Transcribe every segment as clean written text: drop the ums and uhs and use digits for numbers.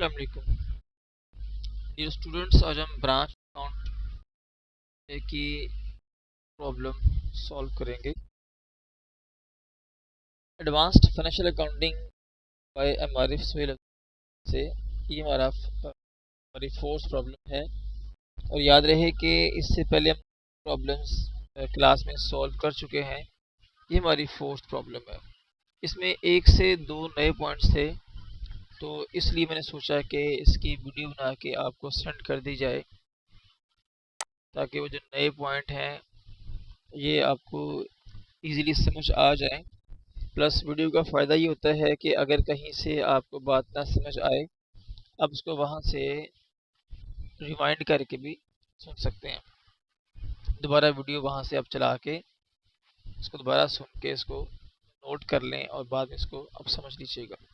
अस्सलाम वालेकुम dear students. आज हम ब्रांच अकाउंट की प्रॉब्लम सॉल्व करेंगे। Advanced financial accounting by M Arif Suhail से ये हमारी फोर्थ प्रॉब्लम है। और याद रहे कि इससे पहले हम प्रॉब्लम्स क्लास में सॉल्व कर चुके हैं। ये हमारी फोर्थ प्रॉब्लम है। इसमें एक से दो नए पॉइंट्स थे, तो इसलिए मैंने सोचा कि इसकी वीडियो बना के आपको सेंड कर दी जाए, ताकि वो जो नए पॉइंट हैं ये आपको इजीली समझ आ जाए। प्लस वीडियो का फ़ायदा ये होता है कि अगर कहीं से आपको बात ना समझ आए, आप उसको वहाँ से रिवाइंड करके भी सुन सकते हैं। दोबारा वीडियो वहाँ से आप चला के इसको दोबारा सुन के इसको नोट कर लें और बाद में इसको आप समझ लीजिएगा।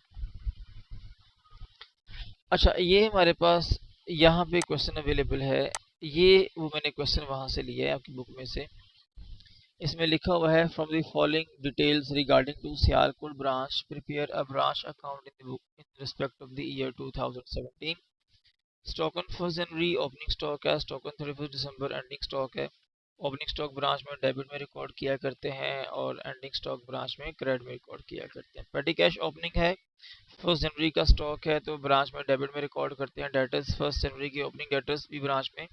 अच्छा, ये हमारे पास यहाँ पे क्वेश्चन अवेलेबल है। ये वो मैंने क्वेश्चन वहाँ से लिया है आपकी बुक में से। इसमें लिखा हुआ है, from the following details regarding to Sialkot branch prepare a branch account in the book in respect of the year 2017। Stock on 1 January opening stock है, stock on 31 December ending stock है। ओपनिंग स्टॉक ब्रांच में debit में record किया करते हैं और ending stock branch में credit में रिकॉर्ड किया करते हैं। पेटी कैश ओपनिंग है, 1 जनवरी का स्टॉक है तो ब्रांच में डेबिट में रिकॉर्ड करते हैं। डेटर्स 1 जनवरी की ओपनिंग डेटर्स भी ब्रांच में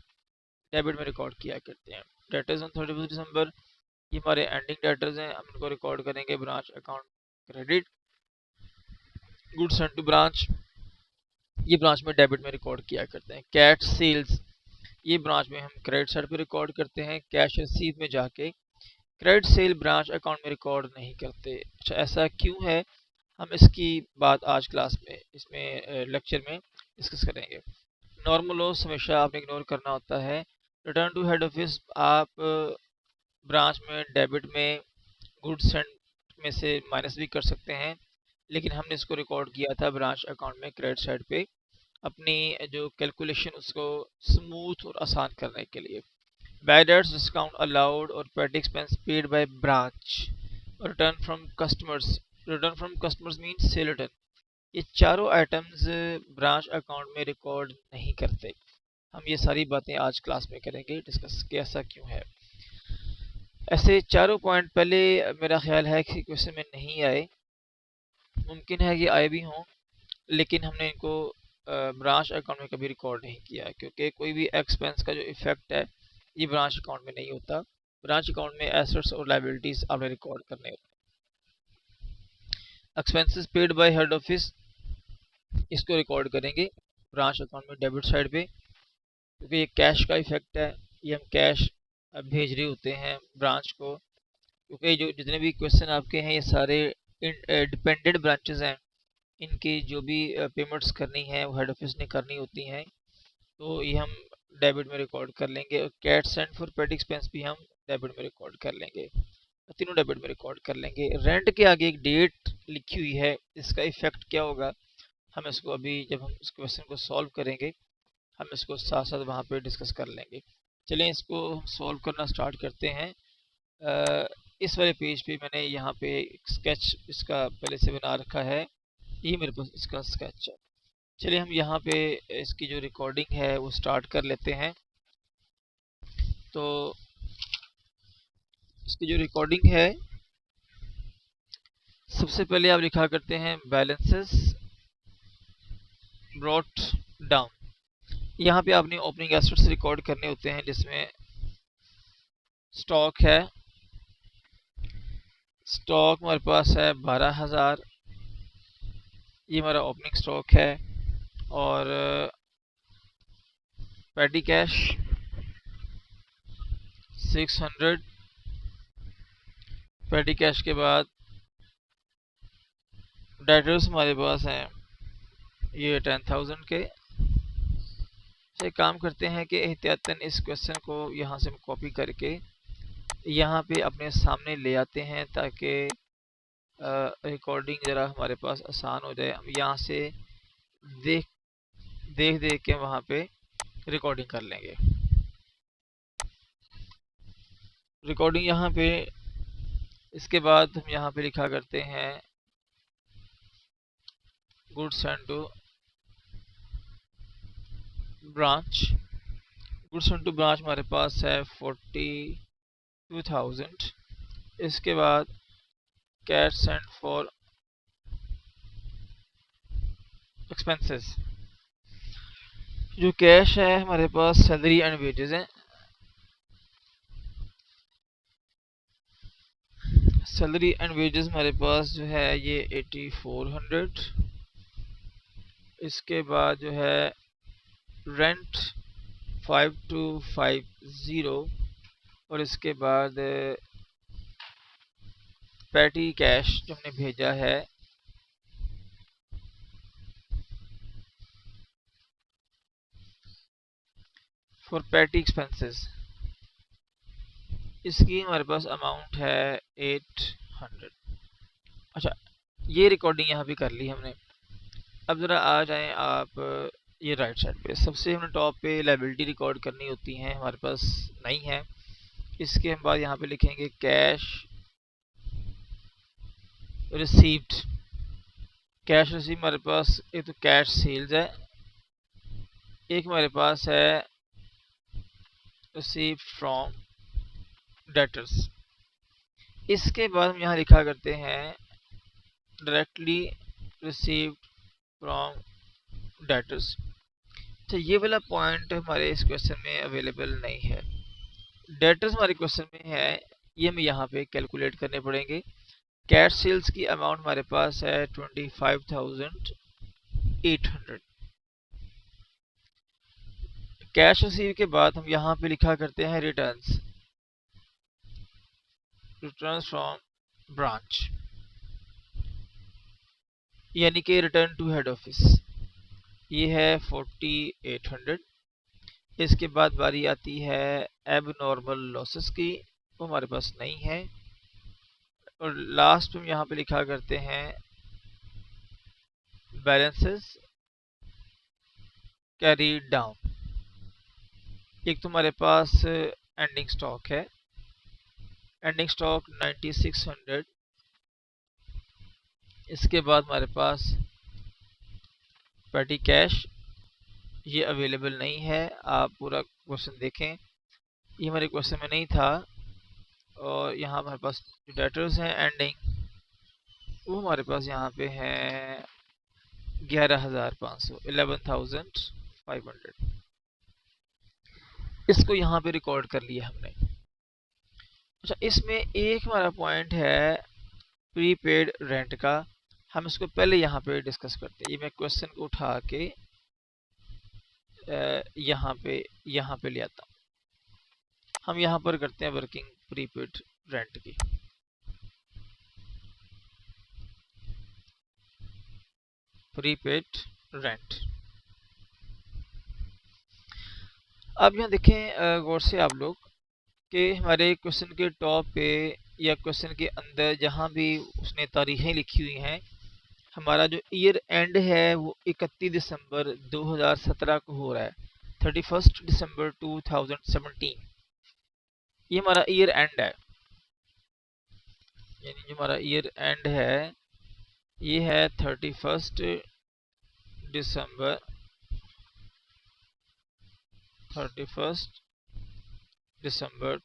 डेबिट में रिकॉर्ड किया करते हैं। डेटर्स ऑन 31 दिसंबर ये हमारे एंडिंग डेटर्स हैं, हम इनको रिकॉर्ड करेंगे branch account credit. Goods sent to branch ये ब्रांच में डेबिट में रिकॉर्ड किया करते हैं। कैश सेल्स ये ब्रांच में हम क्रेडिट साइड पे रिकॉर्ड करते हैं। कैश रसीद में जाके क्रेडिट सेल ब्रांच अकाउंट में रिकॉर्ड नहीं करते। अच्छा, ऐसा क्यों है? हम इसकी बात आज क्लास में इसमें लेक्चर में डिस्कस करेंगे। नॉर्मल लॉस हमेशा आपने इग्नोर करना होता है। रिटर्न टू हेड ऑफिस आप ब्रांच में डेबिट में गुड्स सेंट में से माइनस भी कर सकते हैं, लेकिन हमने इसको रिकॉर्ड किया था ब्रांच अकाउंट में क्रेडिट साइड पे, अपनी जो कैलकुलेशन उसको स्मूथ और आसान करने के लिए। बैड डेट्स डिस्काउंट अलाउड और पेटी expense paid by branch. Return from customers mean cell return. ये चारों आइटम्स ब्रांच अकाउंट में रिकॉर्ड नहीं करते। हम ये सारी बातें आज क्लास में करेंगे डिस्कस कि ऐसा क्यों है। ऐसे चारों पॉइंट पहले मेरा ख्याल है कि क्वेश्चन में नहीं आए, मुमकिन है कि आए भी हों, लेकिन हमने इनको ब्रांच अकाउंट में कभी रिकॉर्ड नहीं किया, क्योंकि कोई भी एक्सपेंस का जो इफेक्ट है ये ब्रांच अकाउंट में नहीं होता। ब्रांच अकाउंट में एसेट्स और लायबिलिटीज आपने रिकॉर्ड करने होते हैं। Expenses paid by head office इसको रिकॉर्ड करेंगे ब्रांच अकाउंट में डेबिट साइड पे, क्योंकि ये कैश का इफेक्ट है। ये हम कैश भेज रहे होते हैं ब्रांच को, क्योंकि जो जितने भी क्वेश्चन आपके हैं ये सारे डिपेंडेंट ब्रांचेस हैं। इनकी जो भी पेमेंट्स करनी है वो हेड ऑफिस ने करनी होती हैं, तो ये हम डेबिट में रिकॉर्ड कर लेंगे। और cash send for petty expense भी हम डेबिट में रिकॉर्ड कर लेंगे, तीनों डेबिट में रिकॉर्ड कर लेंगे। रेंट के आगे एक डेट लिखी हुई है, इसका इफेक्ट क्या होगा हम इसको अभी जब हम इस क्वेश्चन को सॉल्व करेंगे हम इसको साथ साथ वहाँ पे डिस्कस कर लेंगे। चलिए इसको सॉल्व करना स्टार्ट करते हैं। इस वाले पेज पे मैंने यहाँ पे एक स्केच इसका पहले से बना रखा है, ये मेरे पास इसका स्केच है। चलिए हम यहाँ पे इसकी जो रिकॉर्डिंग है वो स्टार्ट कर लेते हैं। तो इसकी जो रिकॉर्डिंग है, सबसे पहले आप लिखा करते हैं बैलेंसेस ब्रॉट डाउन। यहाँ पे आपने ओपनिंग एसेट्स रिकॉर्ड करने होते हैं, जिसमें स्टॉक है। स्टॉक हमारे पास है 12,000, ये हमारा ओपनिंग स्टॉक है। और पेटी कैश 600, पेटी कैश के बाद डेटर्स हमारे पास हैं ये 10,000 के। से काम करते हैं कि एहतियातन इस क्वेश्चन को यहाँ से हम कॉपी करके यहाँ पे अपने सामने ले आते हैं, ताकि रिकॉर्डिंग ज़रा हमारे पास आसान हो जाए। हम यहाँ से देख देख के वहाँ पे रिकॉर्डिंग कर लेंगे। रिकॉर्डिंग यहाँ पे, इसके बाद हम यहाँ पे लिखा करते हैं goods sent to branch, goods into branch हमारे पास है 42,000। इसके बाद कैश सेंट फॉर एक्सपेंसेस, जो कैश है हमारे पास सैलरी एंड वेजेस है। सैलरी एंड वेजेस हमारे पास जो है ये 8400। इसके बाद जो है रेंट 5250, और इसके बाद पैटी कैश जो हमने भेजा है फॉर पैटी एक्सपेंसेस, इसकी हमारे पास अमाउंट है 800। अच्छा, ये रिकॉर्डिंग यहाँ पे कर ली हमने। अब ज़रा आ जाएं आप ये राइट साइड पे। सबसे हमने टॉप पे लायबिलिटी रिकॉर्ड करनी होती है, हमारे पास नहीं है। इसके हम बाद यहाँ पे लिखेंगे कैश रिसीव्ड। कैश रिसीव हमारे पास एक तो कैश सेल्स है, एक हमारे पास है रिसीव फ्रॉम डेटर्स। इसके बाद हम यहाँ लिखा करते हैं डायरेक्टली रिसीव्ड फ्रॉम डेटर्स। तो ये वाला पॉइंट हमारे इस क्वेश्चन में अवेलेबल नहीं है। डेटर्स हमारे क्वेश्चन में है, ये हमें यहाँ पे कैलकुलेट करने पड़ेंगे। कैश सेल्स की अमाउंट हमारे पास है 25,800। कैश रिसीव के बाद हम यहाँ पे लिखा करते हैं रिटर्न्स फ्रॉम ब्रांच, यानी कि रिटर्न टू हेड ऑफिस, ये है 4800। इसके बाद बारी आती है एबनॉर्मल लॉसेस की, वो हमारे पास नहीं है। और लास्ट में यहाँ पे लिखा करते हैं बैलेंसेस कैरीड डाउन। एक तो हमारे पास एंडिंग स्टॉक है, एंडिंग स्टॉक 9600। इसके बाद हमारे पास पेटी कैश, ये अवेलेबल नहीं है। आप पूरा क्वेश्चन देखें, ये हमारे क्वेश्चन में नहीं था। और यहाँ हमारे पास जो डेटर्स हैं एंडिंग, वो हमारे पास यहाँ पे हैं 11,500, 11,500। इसको यहाँ पे रिकॉर्ड कर लिया हमने। अच्छा, इसमें एक हमारा पॉइंट है प्रीपेड रेंट का, हम इसको पहले यहाँ पे डिस्कस करते हैं। ये मैं क्वेश्चन को उठा के यहाँ पे ले आता हूँ। हम यहाँ पर करते हैं वर्किंग प्रीपेड रेंट की। प्रीपेड रेंट, अब यहाँ देखें गौर से आप लोग कि हमारे क्वेश्चन के टॉप पे या क्वेश्चन के अंदर जहाँ भी उसने तारीखें लिखी हुई हैं, हमारा जो ईयर एंड है वो 31 दिसंबर 2017 को हो रहा है, 31 दिसंबर 2017। ये हमारा ईयर एंड है, यानी जो हमारा ईयर एंड है ये है 31 दिसंबर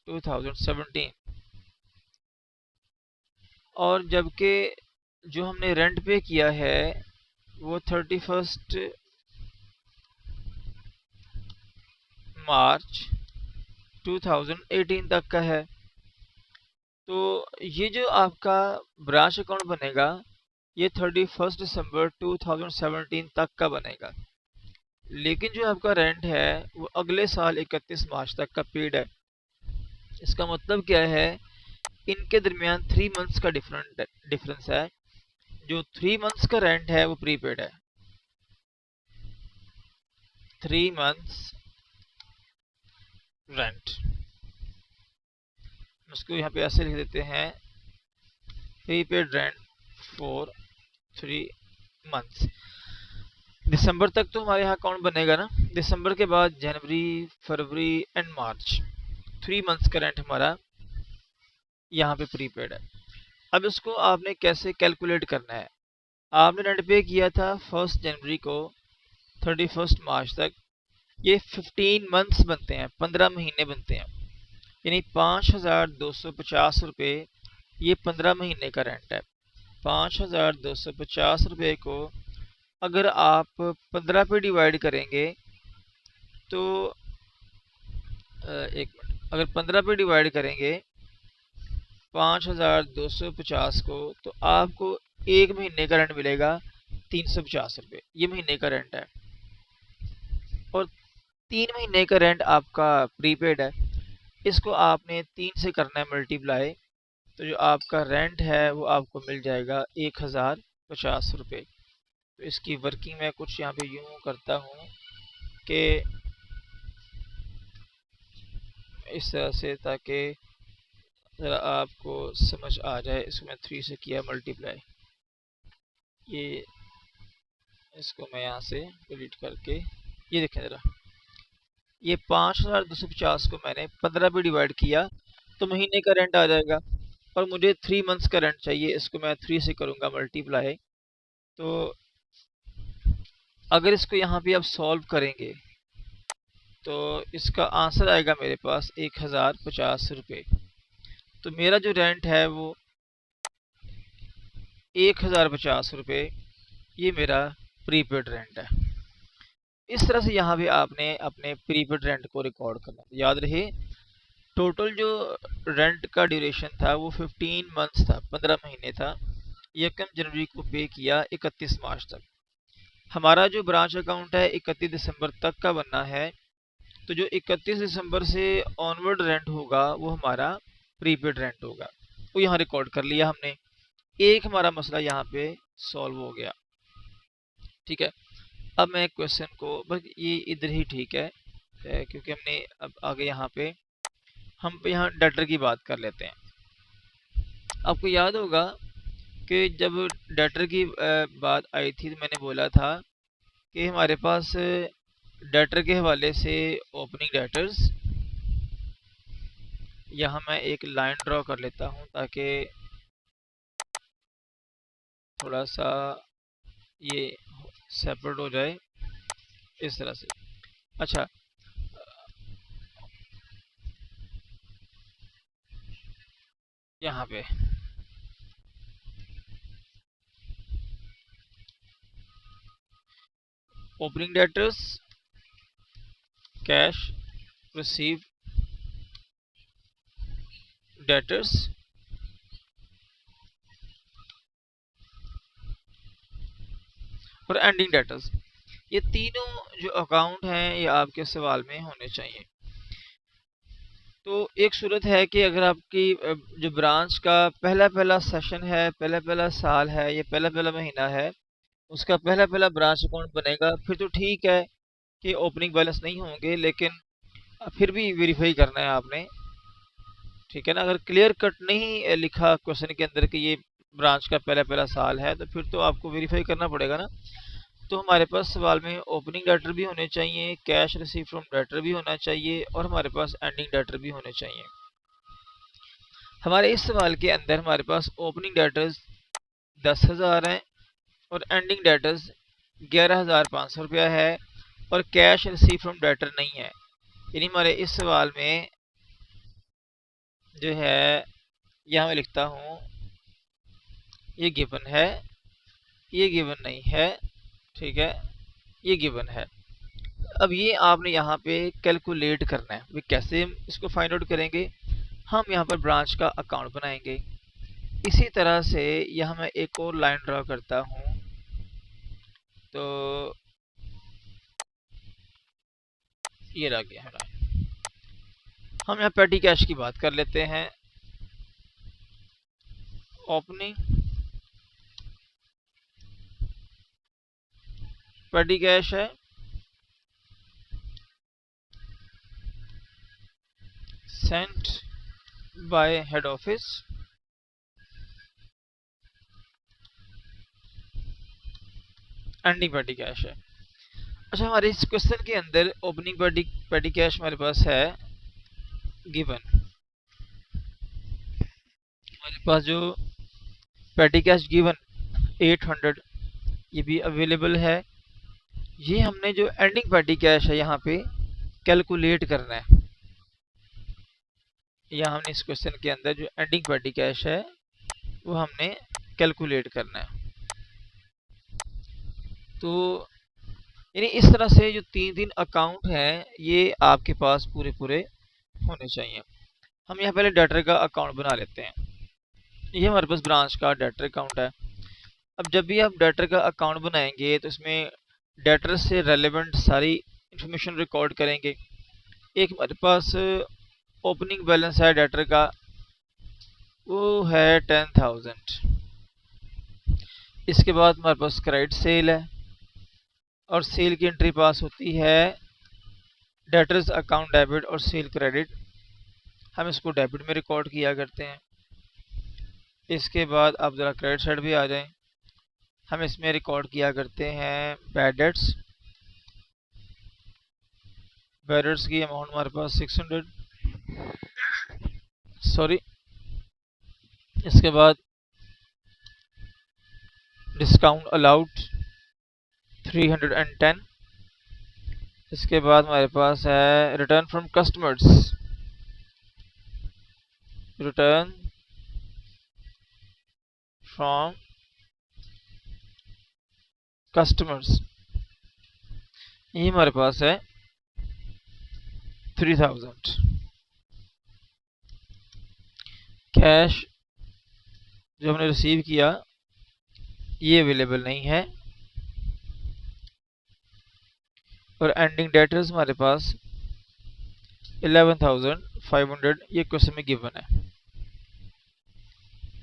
2017। और जबकि जो हमने रेंट पे किया है वो 31 मार्च 2018 तक का है। तो ये जो आपका ब्रांच अकाउंट बनेगा ये 31 दिसंबर 2017 तक का बनेगा, लेकिन जो आपका रेंट है वो अगले साल 31 मार्च तक का पेड है। इसका मतलब क्या है, इनके दरमियान 3 मंथ्स का डिफरेंस है। जो 3 मंथ्स का रेंट है वो प्रीपेड है। 3 मंथ्स रेंट, उसको यहाँ पे ऐसे लिख देते हैं प्रीपेड रेंट फॉर 3 मंथ्स। दिसंबर तक तो हमारे यहाँ अकाउंट बनेगा ना, दिसंबर के बाद जनवरी, फरवरी एंड मार्च, 3 मंथ्स का रेंट हमारा यहाँ पे प्रीपेड है। अब इसको आपने कैसे कैलकुलेट करना है, आपने रेंट पे किया था 1 जनवरी को 31 मार्च तक, ये 15 मंथ्स बनते हैं, 15 महीने बनते हैं, यानी 5,250 रुपये ये 15 महीने का रेंट है। 5,250 रुपये को अगर आप 15 पे डिवाइड करेंगे तो एक मिनट, अगर 15 पे डिवाइड करेंगे 5,250 को, तो आपको एक महीने का रेंट मिलेगा 350 रुपये। ये महीने का रेंट है और 3 महीने का रेंट आपका प्रीपेड है। इसको आपने 3 से करना है मल्टीप्लाई, तो जो आपका रेंट है वो आपको मिल जाएगा 1,050 रुपये। तो इसकी वर्किंग मैं कुछ यहाँ पे यूँ करता हूँ कि इस तरह से, ताकि ज़रा आपको समझ आ जाए। इसको मैं 3 से किया मल्टीप्लाई, ये इसको मैं यहाँ से डिलीट करके, ये देखें ज़रा, ये 5,250 को मैंने 15 पे डिवाइड किया तो महीने का रेंट आ जाएगा, और मुझे 3 मंथ्स का रेंट चाहिए। इसको मैं 3 से करूँगा मल्टीप्लाई, तो अगर इसको यहाँ पे आप सॉल्व करेंगे तो इसका आंसर आएगा मेरे पास 1,050 रुपये। तो मेरा जो रेंट है वो 1,050 रुपये, ये मेरा प्रीपेड रेंट है। इस तरह से यहाँ भी आपने अपने प्रीपेड रेंट को रिकॉर्ड करना। याद रहे, टोटल जो रेंट का ड्यूरेशन था वो 15 मंथ्स था, 15 महीने था। 1 जनवरी को पे किया 31 मार्च तक। हमारा जो ब्रांच अकाउंट है 31 दिसंबर तक का बनना है, तो जो 31 दिसंबर से ऑनवर्ड रेंट होगा वो हमारा प्रीपेड रेंट होगा। वो यहाँ रिकॉर्ड कर लिया हमने। एक हमारा मसला यहाँ पे सॉल्व हो गया। ठीक है, अब मैं क्वेश्चन को, बस ये इधर ही ठीक है, क्योंकि हमने अब आगे यहाँ पे हम यहाँ डेटर की बात कर लेते हैं। आपको याद होगा कि जब डेटर की बात आई थी तो मैंने बोला था कि हमारे पास डेटर के हवाले से ओपनिंग डेटर्स, यहाँ मैं एक लाइन ड्रॉ कर लेता हूँ ताकि थोड़ा सा ये सेपरेट हो जाए, इस तरह से। अच्छा, यहाँ पे opening debtors, cash receive debtors, और एंडिंग डेटर्स। ये तीनों जो अकाउंट हैं ये आपके सवाल में होने चाहिए। तो एक सूरत है कि अगर आपकी जो ब्रांच का पहला पहला सेशन है, पहला पहला साल है, या पहला पहला महीना है, उसका पहला पहला ब्रांच अकाउंट बनेगा, फिर तो ठीक है कि ओपनिंग बैलेंस नहीं होंगे, लेकिन फिर भी वेरीफाई करना है आपने। ठीक है ना, अगर क्लियर कट नहीं लिखा क्वेश्चन के अंदर कि ये ब्रांच का पहला पहला साल है, तो फिर तो आपको वेरीफाई करना पड़ेगा ना। तो हमारे पास सवाल में ओपनिंग डेटर भी होने चाहिए, कैश रिसीव फ्रॉम डेटर भी होना चाहिए, और हमारे पास एंडिंग डेटर भी होने चाहिए। हमारे इस सवाल के अंदर हमारे पास ओपनिंग डेटर्स 10,000 हैं और एंडिंग डेटर्स 11,500 रुपया है, और कैश रिसीव फ्रॉम डेटर नहीं है। यानी हमारे इस सवाल में जो है, यहाँ मैं लिखता हूँ, ये गिवन है, ये गिवन नहीं है, ठीक है, ये गिवन है। अब ये आपने यहाँ पे कैलकुलेट करना है। वे कैसे हम इसको फाइंड आउट करेंगे? हम यहाँ पर ब्रांच का अकाउंट बनाएंगे। इसी तरह से यहाँ मैं एक और लाइन ड्रॉ करता हूँ, तो ये रह गया हमारा। हम यहाँ पेटी कैश की बात कर लेते हैं। ओपनिंग पेटी कैश है, sent by head office, ending पेटी कैश है। अच्छा, हमारे इस क्वेश्चन के अंदर ओपनिंग पेटी कैश हमारे पास है गिवन। हमारे पास जो पेटी कैश गिवन 800, ये भी अवेलेबल है। ये हमने जो एंडिंग पेटी कैश है यहाँ पे कैलकुलेट करना है। या हमने इस क्वेश्चन के अंदर जो एंडिंग पेटी कैश है वो हमने कैलकुलेट करना है। तो यानी इस तरह से जो 3 अकाउंट हैं ये आपके पास पूरे पूरे होने चाहिए। हम यहाँ पहले डेटर का अकाउंट बना लेते हैं। ये हमारे पास ब्रांच का डेटर अकाउंट है। अब जब भी आप डेटर का अकाउंट बनाएंगे तो इसमें डेटर से रेलेवेंट सारी इंफॉर्मेशन रिकॉर्ड करेंगे। एक हमारे पास ओपनिंग बैलेंस है डेटर का, वो है 10,000। इसके बाद हमारे पास क्रेडिट सेल है और सेल की एंट्री पास होती है डेटर्स अकाउंट डेबिट और सेल क्रेडिट। हम इसको डेबिट में रिकॉर्ड किया करते हैं। इसके बाद आप ज़रा क्रेडिट साइड भी आ जाएं, हम इसमें रिकॉर्ड किया करते हैं बैड डेट्स। बैड डेट्स की अमाउंट हमारे पास 600 सॉरी। इसके बाद डिस्काउंट अलाउड 310। इसके बाद हमारे पास है return from customers, return from customers, ये हमारे पास है 3000। कैश जो हमने रिसीव किया ये अवेलेबल नहीं है। और एंडिंग डेटर्स हमारे पास 11,500 ये क्वेश्चन में गिवन है।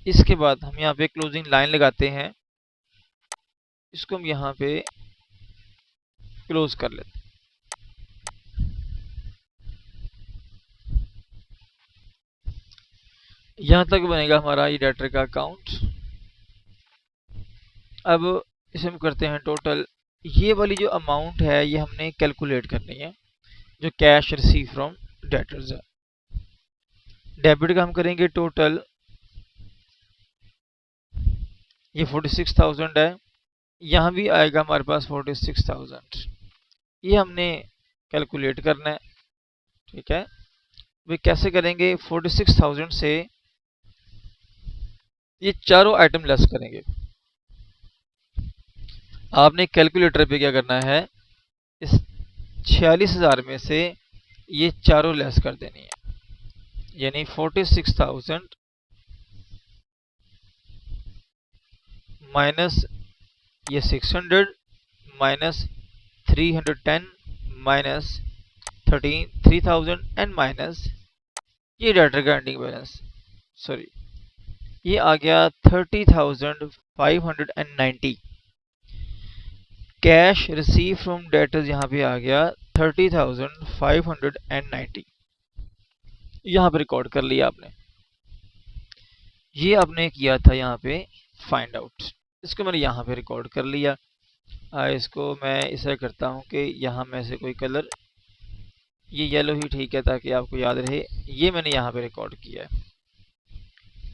इसके बाद हम यहाँ पे क्लोजिंग लाइन लगाते हैं, इसको हम यहाँ पे क्लोज कर लेते हैं। यहाँ तक बनेगा हमारा ये डेटर का अकाउंट। अब इसे हम करते हैं टोटल। ये वाली जो अमाउंट है ये हमने कैलकुलेट करनी है जो कैश रिसीव फ्रॉम डेटर्स है। डेबिट का हम करेंगे टोटल, ये 46,000 है, यहाँ भी आएगा हमारे पास 46,000। ये हमने कैलकुलेट करना है, ठीक है। वे कैसे करेंगे? 46,000 से ये चारों आइटम लेस करेंगे। आपने कैलकुलेटर पे क्या करना है, इस 46,000 में से ये चारों लेस कर देनी है। यानी 46,000 माइनस ये 600 माइनस 310 माइनस 3,000 एंड माइनस ये डेटर का एंडिंग बैलेंस, सॉरी ये आ गया 30,590। कैश रिसीव फ्रॉम डेटर्स यहाँ पे आ गया 30,590। यहाँ पे रिकॉर्ड कर लिया आपने। ये आपने किया था यहाँ पे फाइंड आउट, इसको मैंने यहाँ पे रिकॉर्ड कर लिया। इसको मैं ऐसा करता हूँ कि यहाँ में से कोई कलर, ये येलो ही ठीक है ताकि आपको याद रहे। ये मैंने यहाँ पे रिकॉर्ड किया है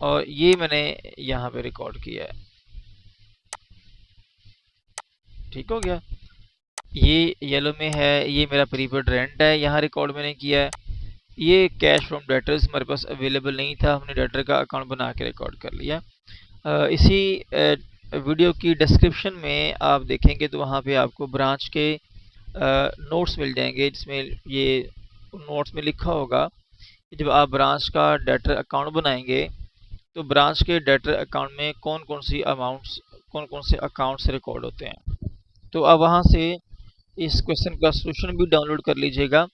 और ये मैंने यहाँ पे रिकॉर्ड किया है, ठीक हो गया। ये येलो में है, ये मेरा प्रीपेड रेंट है, यहाँ रिकॉर्ड मैंने किया है। ये कैश फ्रॉम डेटर्स हमारे पास अवेलेबल नहीं था, हमने डेटर का अकाउंट बना के रिकॉर्ड कर लिया। इसी वीडियो की डिस्क्रिप्शन में आप देखेंगे तो वहाँ पे आपको ब्रांच के नोट्स मिल जाएंगे, जिसमें ये नोट्स में लिखा होगा कि जब आप ब्रांच का डेटर अकाउंट बनाएंगे तो ब्रांच के डेटर अकाउंट में कौन कौन से अकाउंट्स रिकॉर्ड होते हैं। तो आप वहाँ से इस क्वेश्चन का सोल्यूशन भी डाउनलोड कर लीजिएगा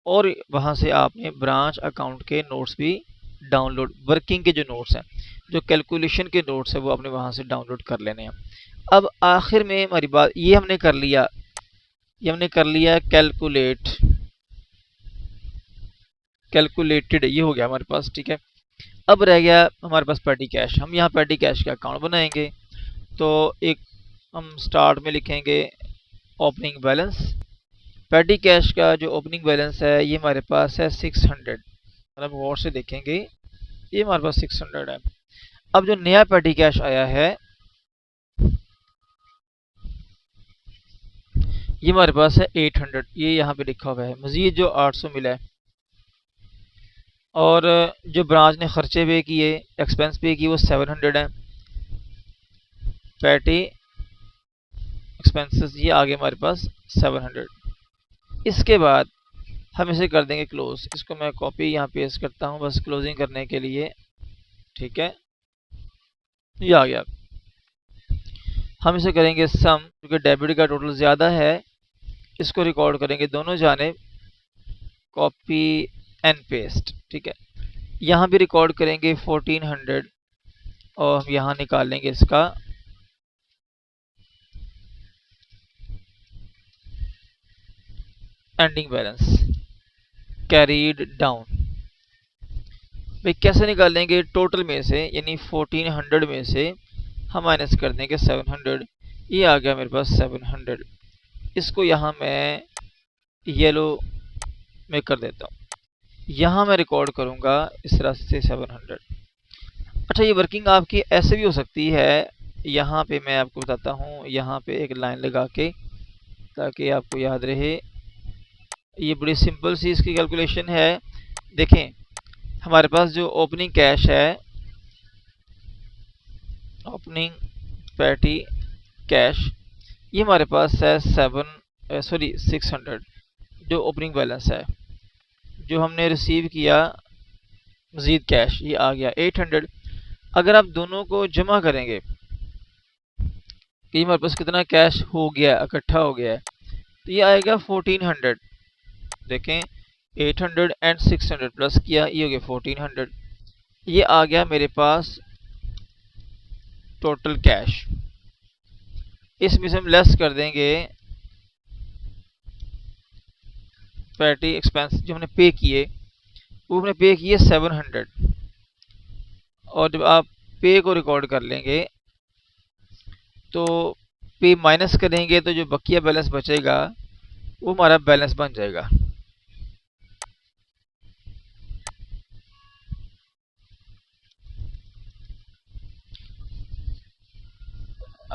और वहाँ से आपने ब्रांच अकाउंट के नोट्स भी डाउनलोड, वर्किंग के जो नोट्स हैं, जो कैलकुलेशन के नोट्स हैं, वो आपने वहाँ से डाउनलोड कर लेने हैं। अब आखिर में हमारी बात ये हमने कर लिया, ये हमने कर लिया कैलकुलेटेड, ये हो गया हमारे पास, ठीक है। अब रह गया हमारे पास पेटी कैश। हम यहाँ पेटी कैश का अकाउंट बनाएंगे तो एक हम स्टार्ट में लिखेंगे ओपनिंग बैलेंस। पेटी कैश का जो ओपनिंग बैलेंस है ये हमारे पास है 600। मतलब गौर से देखेंगे ये हमारे पास 600 है। अब जो नया पेटी कैश आया है ये हमारे पास है 800, ये यहाँ पे लिखा हुआ है। मजीद जो 800 मिला है, और जो ब्रांच ने खर्चे पे किए, एक्सपेंस पे किए, वो 700 है। पैटी एक्सपेंसेस ये आगे हमारे पास 700। इसके बाद हम इसे कर देंगे क्लोज। इसको मैं कॉपी यहाँ पेस्ट करता हूँ बस क्लोजिंग करने के लिए, ठीक है। ये आ गया। हम इसे करेंगे सम, क्योंकि डेबिट का टोटल ज़्यादा है। इसको रिकॉर्ड करेंगे दोनों जाने, कॉपी एंड पेस्ट, ठीक है। यहाँ भी रिकॉर्ड करेंगे 1400, और हम यहाँ निकाल लेंगे इसका एंडिंग बैलेंस कैरीड डाउन। भाई कैसे निकालेंगे? टोटल में से, यानी 1400 में से हम माइनस कर देंगे 700। ये आ गया मेरे पास 700। इसको यहाँ मैं येलो में कर देता हूँ। यहाँ मैं रिकॉर्ड करूँगा इस तरह से 700। अच्छा, ये वर्किंग आपकी ऐसे भी हो सकती है। यहाँ पे मैं आपको बताता हूँ, यहाँ पे एक लाइन लगा के, ताकि आपको याद रहे। ये बड़ी सिंपल सी इसकी कैलकुलेशन है। देखें, हमारे पास जो ओपनिंग कैश है, ओपनिंग पैटी कैश, ये हमारे पास है 600, जो ओपनिंग बैलेंस है। जो हमने रिसीव किया मजीद कैश, ये आ गया 800। अगर आप दोनों को जमा करेंगे कि हमारे पास कितना कैश हो गया, इकट्ठा हो गया है, तो ये आएगा 1400। देखें, 800 एंड 600 प्लस किया, ये हो गया 1400। ये आ गया मेरे पास टोटल कैश। इसमें से हम लेस कर देंगे पैटी एक्सपेंस जो हमने पे किए, वो हमने पे किए 700। और जब आप पे को रिकॉर्ड कर लेंगे तो पे माइनस करेंगे, तो जो बकिया बैलेंस बचेगा वो हमारा बैलेंस बन जाएगा।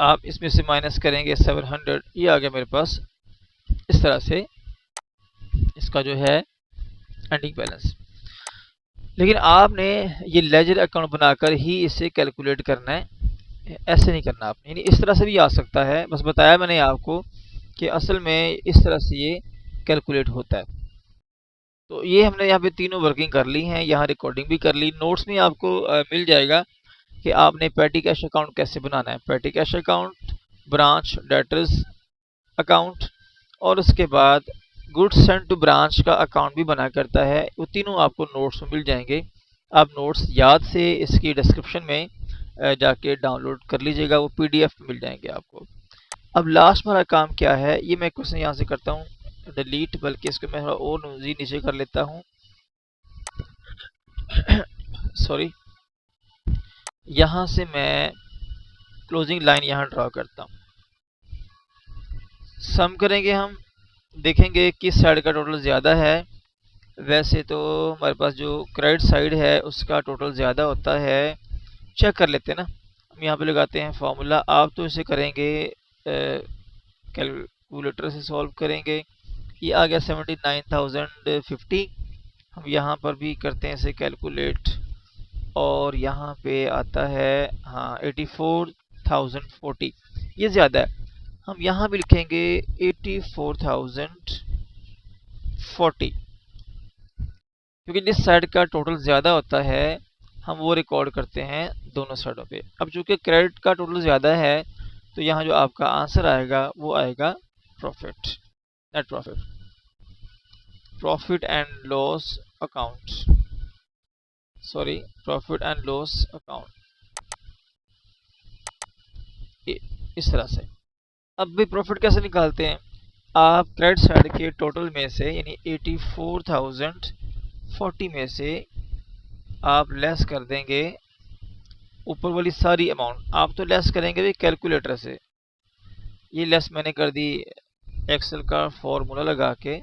आप इसमें से माइनस करेंगे 700, ये आ गया मेरे पास। इस तरह से इसका जो है एंडिंग बैलेंस। लेकिन आपने ये लेजर अकाउंट बनाकर ही इसे कैलकुलेट करना है, ऐसे नहीं करना आपने। यानी इस तरह से भी आ सकता है, बस बताया मैंने आपको कि असल में इस तरह से ये कैलकुलेट होता है। तो ये हमने यहाँ पे तीनों वर्किंग कर ली हैं, यहाँ रिकॉर्डिंग भी कर ली। नोट्स में आपको मिल जाएगा कि आपने पैटी कैश अकाउंट कैसे बनाना है। Petty cash account, branch debtors account, और उसके बाद गुड्स सेंट टू ब्रांच का अकाउंट भी बना करता है। वो तीनों आपको नोट्स में मिल जाएंगे। आप नोट्स याद से इसकी डिस्क्रिप्शन में जाके डाउनलोड कर लीजिएगा, वो पीडीएफ मिल जाएंगे आपको। अब लास्ट वाला काम क्या है, ये मैं क्वेश्चन यहाँ से करता हूँ डिलीट, बल्कि इसको मैं थोड़ा और नीचे कर लेता हूँ। सॉरी, यहाँ से मैं क्लोजिंग लाइन यहाँ ड्रॉ करता हूँ। सम करेंगे हम, देखेंगे किस साइड का टोटल ज़्यादा है। वैसे तो हमारे पास जो क्रेडिट साइड है उसका टोटल ज़्यादा होता है। चेक कर लेते हैं ना, हम यहाँ पे लगाते हैं फॉर्मूला। आप तो इसे करेंगे कैलकुलेटर से सॉल्व करेंगे। ये आ गया 79,050। हम यहाँ पर भी करते हैं इसे कैलकुलेट, और यहाँ पे आता है हाँ 84,040। ये ज़्यादा है, हम यहाँ भी लिखेंगे 84,040, क्योंकि जिस साइड का टोटल ज़्यादा होता है हम वो रिकॉर्ड करते हैं दोनों साइडों पे। अब चूंकि क्रेडिट का टोटल ज़्यादा है, तो यहाँ जो आपका आंसर आएगा वो आएगा profit, net profit, profit and loss account, sorry profit and loss account, इस तरह से। अब भी प्रॉफिट कैसे निकालते हैं? आप क्रेडिट साइड के टोटल में से, यानी 84,040 में से आप लेस कर देंगे ऊपर वाली सारी अमाउंट। आप तो लेस करेंगे भी कैलकुलेटर से, ये लेस मैंने कर दी एक्सेल का फॉर्मूला लगा के,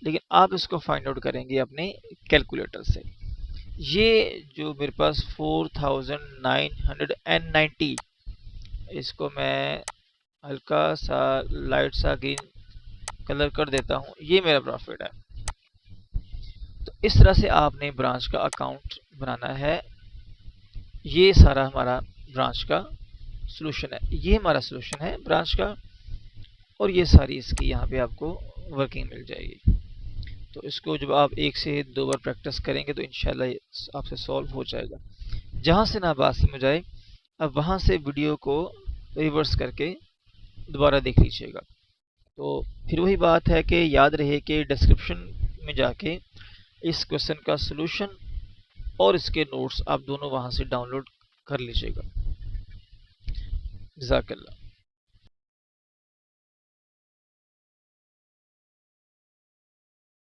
लेकिन आप इसको फाइंड आउट करेंगे अपने कैलकुलेटर से। ये जो मेरे पास 4,990, इसको मैं हल्का सा लाइट सा ग्रीन कलर कर देता हूँ, ये मेरा प्रॉफिट है। तो इस तरह से आपने ब्रांच का अकाउंट बनाना है। ये सारा हमारा ब्रांच का सॉल्यूशन है, ये हमारा सॉल्यूशन है ब्रांच का, और ये सारी इसकी यहाँ पे आपको वर्किंग मिल जाएगी। तो इसको जब आप 1 से 2 बार प्रैक्टिस करेंगे तो इंशाल्लाह आपसे सॉल्व हो जाएगा। जहाँ से ना बात समझ आए, अब वहाँ से वीडियो को रिवर्स करके दोबारा देख लीजिएगा। तो फिर वही बात है कि याद रहे कि डिस्क्रिप्शन में जाके इस क्वेश्चन का सॉल्यूशन और इसके नोट्स आप दोनों वहाँ से डाउनलोड कर लीजिएगा। जज़ाकल्लाह।